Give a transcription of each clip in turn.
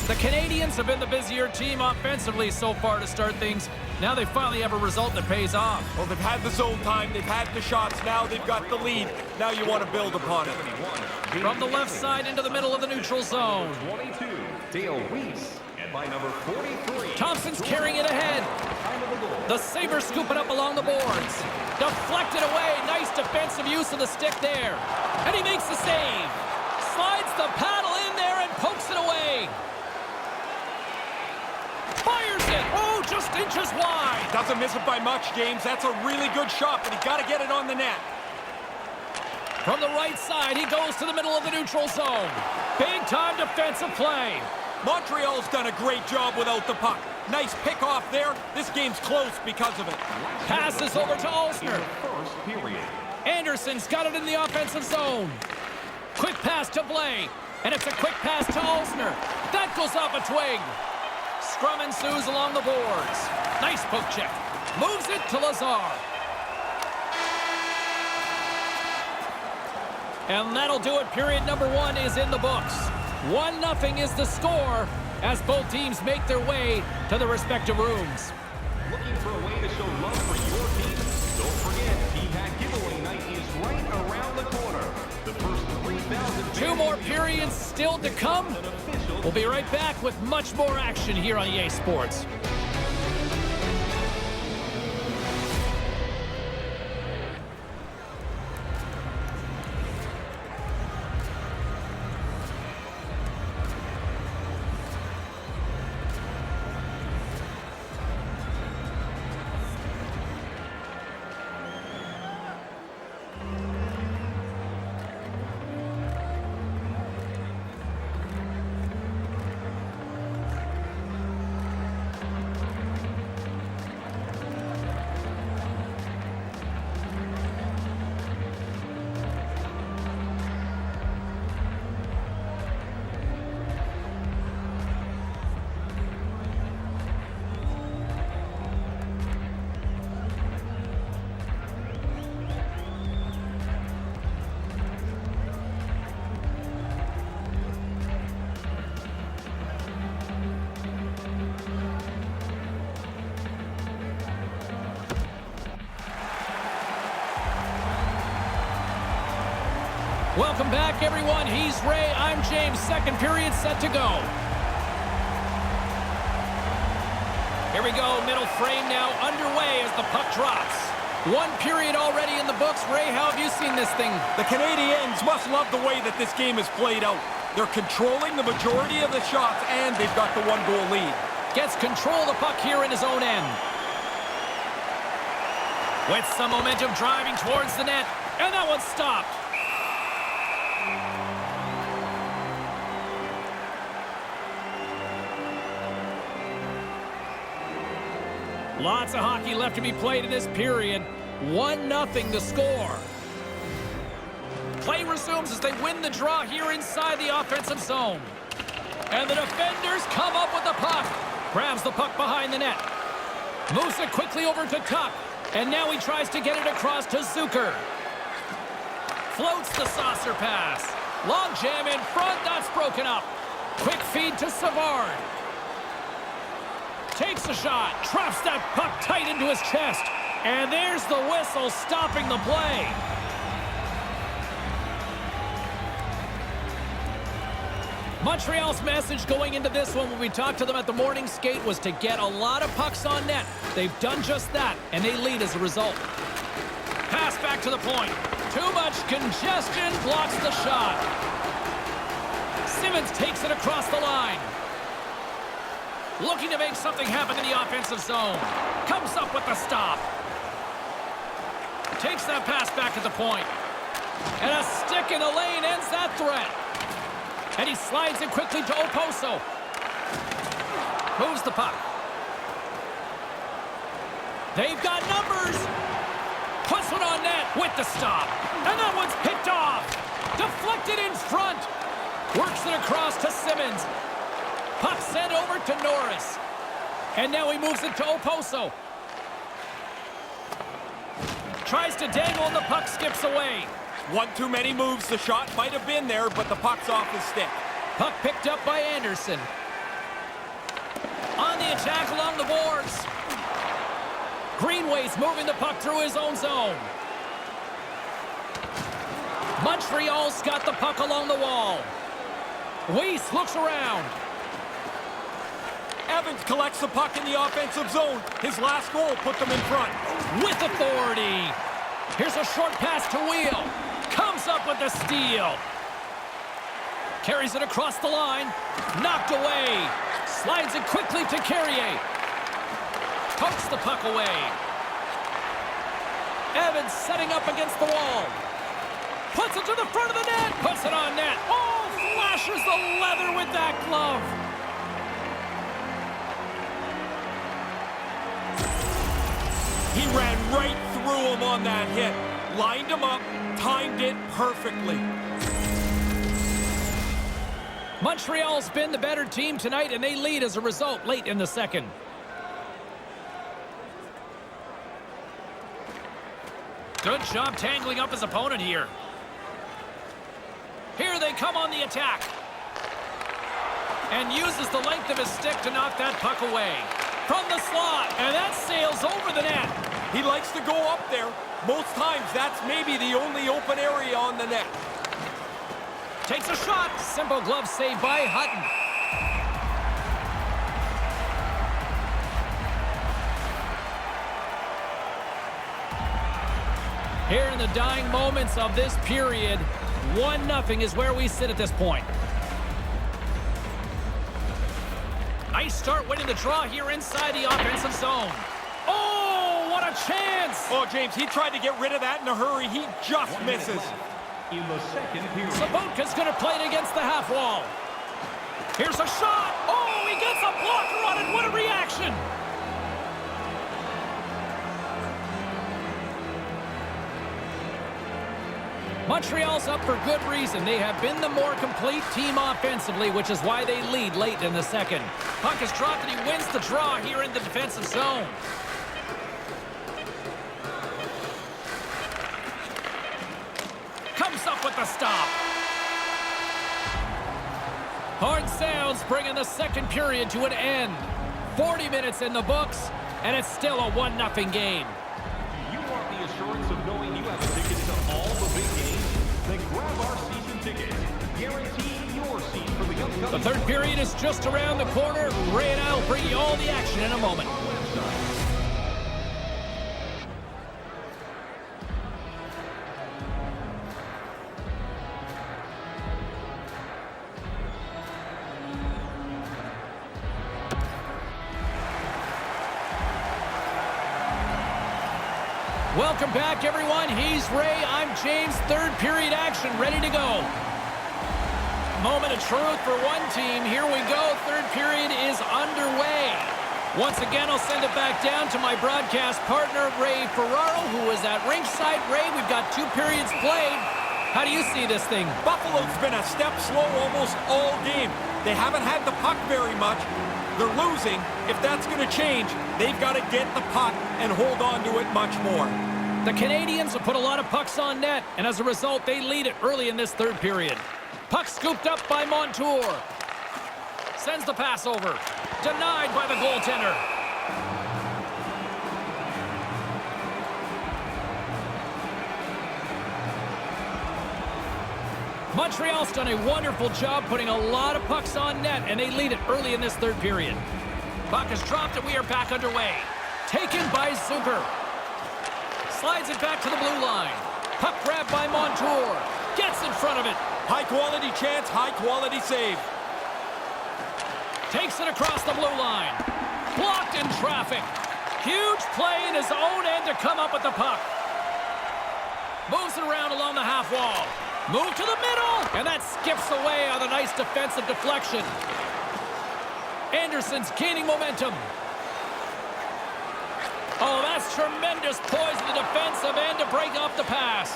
The Canadiens have been the busier team offensively so far to start things. Now they finally have a result that pays off. Well, they've had the zone time, they've had the shots, now they've got the lead. Now you want to build upon it. From the left side into the middle of the neutral zone. 22, Dale Weiss, and by number 43. Thompson's carrying it ahead. The Sabres scoop it up along the boards. Deflected away. Nice defensive use of the stick there. And he makes the save. Slides the paddle in there and pokes it away. Fires it. Oh, just inches wide. Doesn't miss it by much, James. That's a really good shot, but he's got to get it on the net. From the right side, he goes to the middle of the neutral zone. Big-time defensive play. Montreal's done a great job without the puck. Nice pick off there. This game's close because of it. Passes over to Olsner. First period. Anderson's got it in the offensive zone. Quick pass to Blais. And it's a quick pass to Olsner. That goes off a twig. Scrum ensues along the boards. Nice poke check. Moves it to Lazar. And that'll do it. Period number 1 is in the books. 1-0 is the score as both teams make their way to their respective rooms. Looking for a way to show love for your team? Don't forget, T-Pack giveaway night is right around the corner. The first 3,000... 2 more periods still to come. We'll be right back with much more action here on EA Sports. Welcome back, everyone. He's Ray. I'm James. Second period set to go. Here we go. Middle frame now underway as the puck drops. 1 period already in the books. Ray, how have you seen this thing? The Canadiens must love the way that this game is played out. They're controlling the majority of the shots, and they've got the 1-goal lead. Gets control of the puck here in his own end. With some momentum driving towards the net, and that one's stopped. Lots of hockey left to be played in this period. 1-0 the score. Play resumes as they win the draw here inside the offensive zone. And the defenders come up with the puck. Grabs the puck behind the net. Moves it quickly over to Tuck. And now he tries to get it across to Zucker. Floats the saucer pass. Long jam in front. That's broken up. Quick feed to Savard. Takes a shot, traps that puck tight into his chest. And there's the whistle stopping the play. Montreal's message going into this one when we talked to them at the morning skate was to get a lot of pucks on net. They've done just that, and they lead as a result. Pass back to the point. Too much congestion blocks the shot. Simmons takes it across the line. Looking to make something happen in the offensive zone. Comes up with the stop. Takes that pass back at the point. And a stick in the lane ends that threat. And he slides it quickly to Oposo. Moves the puck. They've got numbers. Puts one on net with the stop. And that one's picked off. Deflected in front. Works it across to Simmons. Puck sent over to Norris. And now he moves it to Oposo. Tries to dangle and the puck skips away. One too many moves. The shot might have been there, but the puck's off his stick. Puck picked up by Anderson. On the attack along the boards. Greenway's moving the puck through his own zone. Montreal's got the puck along the wall. Weiss looks around. Evans collects the puck in the offensive zone. His last goal put them in front. With authority. Here's a short pass to Wheel. Comes up with the steal. Carries it across the line. Knocked away. Slides it quickly to Carrier. Pokes the puck away. Evans setting up against the wall. Puts it to the front of the net. Puts it on net. Oh, flashes the leather with that glove. He ran right through him on that hit. Lined him up, timed it perfectly. Montreal's been the better team tonight, and they lead as a result late in the second. Good job tangling up his opponent here. Here they come on the attack. And uses the length of his stick to knock that puck away. From the slot, and that sails over the net. He likes to go up there. Most times, that's maybe the only open area on the net. Takes a shot. Simple glove save by Hutton. Here in the dying moments of this period, 1-0 is where we sit at this point. Nice start winning the draw here inside the offensive zone. Oh, what a chance! Oh, James, he tried to get rid of that in a hurry. He just misses. In the second period. Sabotka's going to play it against the half wall. Here's a shot. Oh, he gets a blocker on it. What a reaction! Montreal's up for good reason. They have been the more complete team offensively, which is why they lead late in the second. Puck is dropped and he wins the draw here in the defensive zone. Comes up with the stop. Horn sounds, bringing the second period to an end. 40 minutes in the books, and it's still a 1-0 game. You want the assurance of knowing you have a ticket to all the big games? Then grab our season ticket. Guarantee your seat for the upcoming... The third period is just around the corner. Ray and I will bring you all the action in a moment. Welcome back, everyone. He's Ray. I'm James. Third period action ready to go. Moment of truth for one team. Here we go. Third period is underway. Once again, I'll send it back down to my broadcast partner, Ray Ferraro, who is at ringside. Ray, we've got 2 periods played. How do you see this thing? Buffalo's been a step slow almost all game. They haven't had the puck very much. They're losing. If that's going to change, they've got to get the puck and hold on to it much more. The Canadiens have put a lot of pucks on net, and as a result, they lead it early in this third period. Puck scooped up by Montour. Sends the pass over. Denied by the goaltender. Montreal's done a wonderful job putting a lot of pucks on net, and they lead it early in this third period. Puck is dropped, and we are back underway. Taken by Zucker. Slides it back to the blue line. Puck grabbed by Montour. Gets in front of it. High-quality chance, high-quality save. Takes it across the blue line. Blocked in traffic. Huge play in his own end to come up with the puck. Moves it around along the half wall. Move to the middle, and that skips away on a nice defensive deflection. Anderson's gaining momentum. Oh, that's tremendous poise in the defensive end to break up the pass.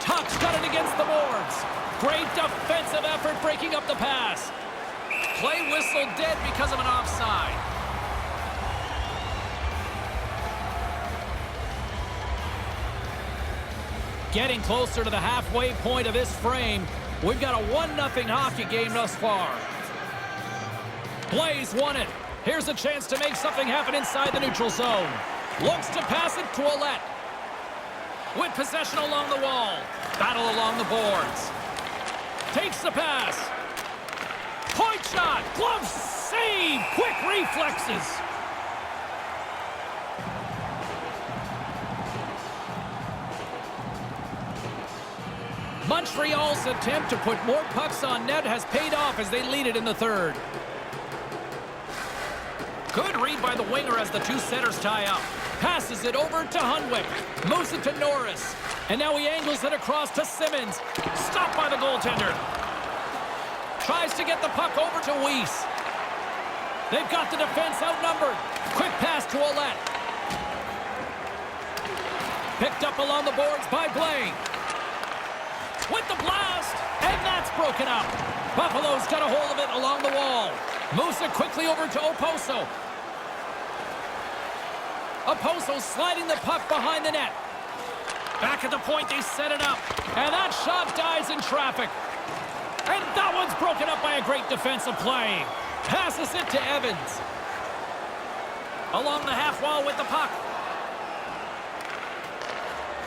Tuck's got it against the boards. Great defensive effort breaking up the pass. Play whistle dead because of an offside. Getting closer to the halfway point of this frame. We've got a 1-0 hockey game thus far. Blaze won it. Here's a chance to make something happen inside the neutral zone. Looks to pass it to Ouellet. With possession along the wall. Battle along the boards. Takes the pass. Point shot. Glove save. Quick reflexes. Montreal's attempt to put more pucks on net has paid off as they lead it in the third. Good read by the winger as the two centers tie up. Passes it over to Hunwick. Moves it to Norris. And now he angles it across to Simmons. Stopped by the goaltender. Tries to get the puck over to Weiss. They've got the defense outnumbered. Quick pass to Ouellet. Picked up along the boards by Blaine. With the blast. And that's broken up. Buffalo's got a hold of it along the wall. Moves it quickly over to Oposo. Oposo sliding the puck behind the net. Back at the point, they set it up. And that shot dies in traffic. And that one's broken up by a great defensive play. Passes it to Evans. Along the half wall with the puck.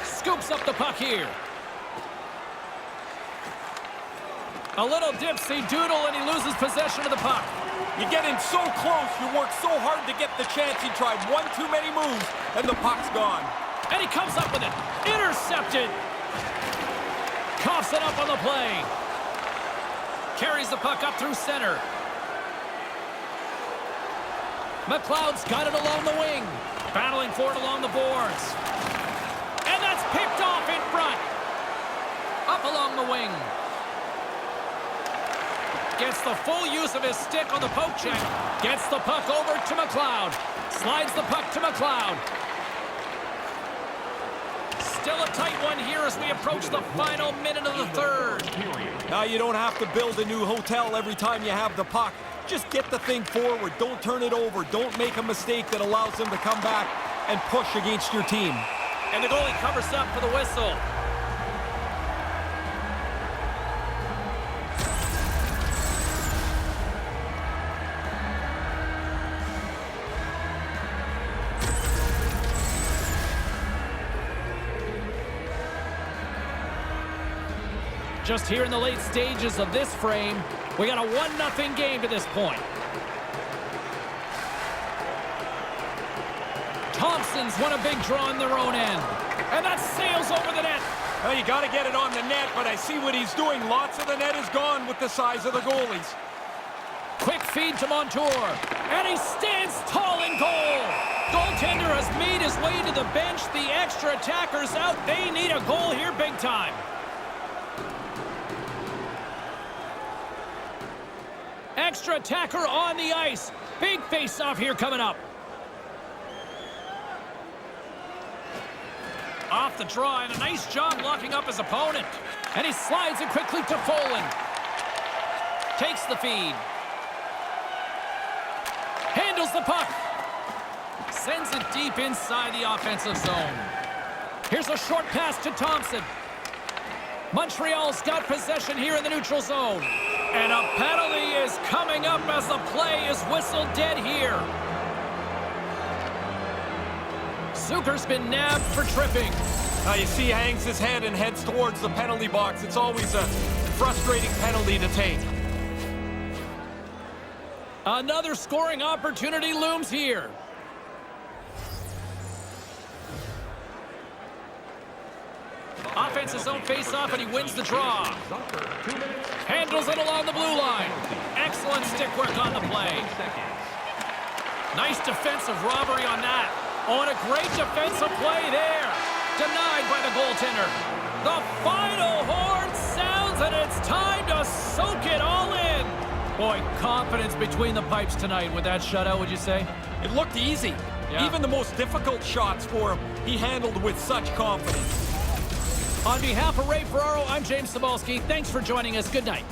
Scoops up the puck here. A little dipsy doodle and he loses possession of the puck. You get in so close, you work so hard to get the chance. He tried one too many moves, and the puck's gone. And he comes up with it. Intercepted. Coughs it up on the play. Carries the puck up through center. McLeod's got it along the wing. Battling for it along the boards. And that's picked off in front. Up along the wing. Gets the full use of his stick on the poke check. Gets the puck over to McLeod. Slides the puck to McLeod. Still a tight one here as we approach the final minute of the third. Now you don't have to build a new hotel every time you have the puck. Just get the thing forward. Don't turn it over. Don't make a mistake that allows them to come back and push against your team. And the goalie covers up for the whistle. Just here in the late stages of this frame, we got a 1-0 game to this point. Thompson's won a big draw in their own end. And that sails over the net. Well, you got to get it on the net, but I see what he's doing. Lots of the net is gone with the size of the goalies. Quick feed to Montour. And he stands tall in goal. Goaltender has made his way to the bench. The extra attacker's out. They need a goal here big time. Extra attacker on the ice. Big face-off here coming up. Off the draw, and a nice job locking up his opponent. And he slides it quickly to Folin. Takes the feed. Handles the puck. Sends it deep inside the offensive zone. Here's a short pass to Thompson. Montreal's got possession here in the neutral zone. And a penalty is coming up as the play is whistled dead here. Zucker's been nabbed for tripping. Now you see he hangs his head and heads towards the penalty box. It's always a frustrating penalty to take. Another scoring opportunity looms here. Offense's own face-off, and he wins the draw. Handles it along the blue line. Excellent stick work on the play. Nice defensive robbery on that. Oh, and a great defensive play there. Denied by the goaltender. The final horn sounds, and it's time to soak it all in. Boy, confidence between the pipes tonight with that shutout, would you say? It looked easy. Yeah. Even the most difficult shots for him, he handled with such confidence. On behalf of Ray Ferraro, I'm James Cybulski. Thanks for joining us. Good night.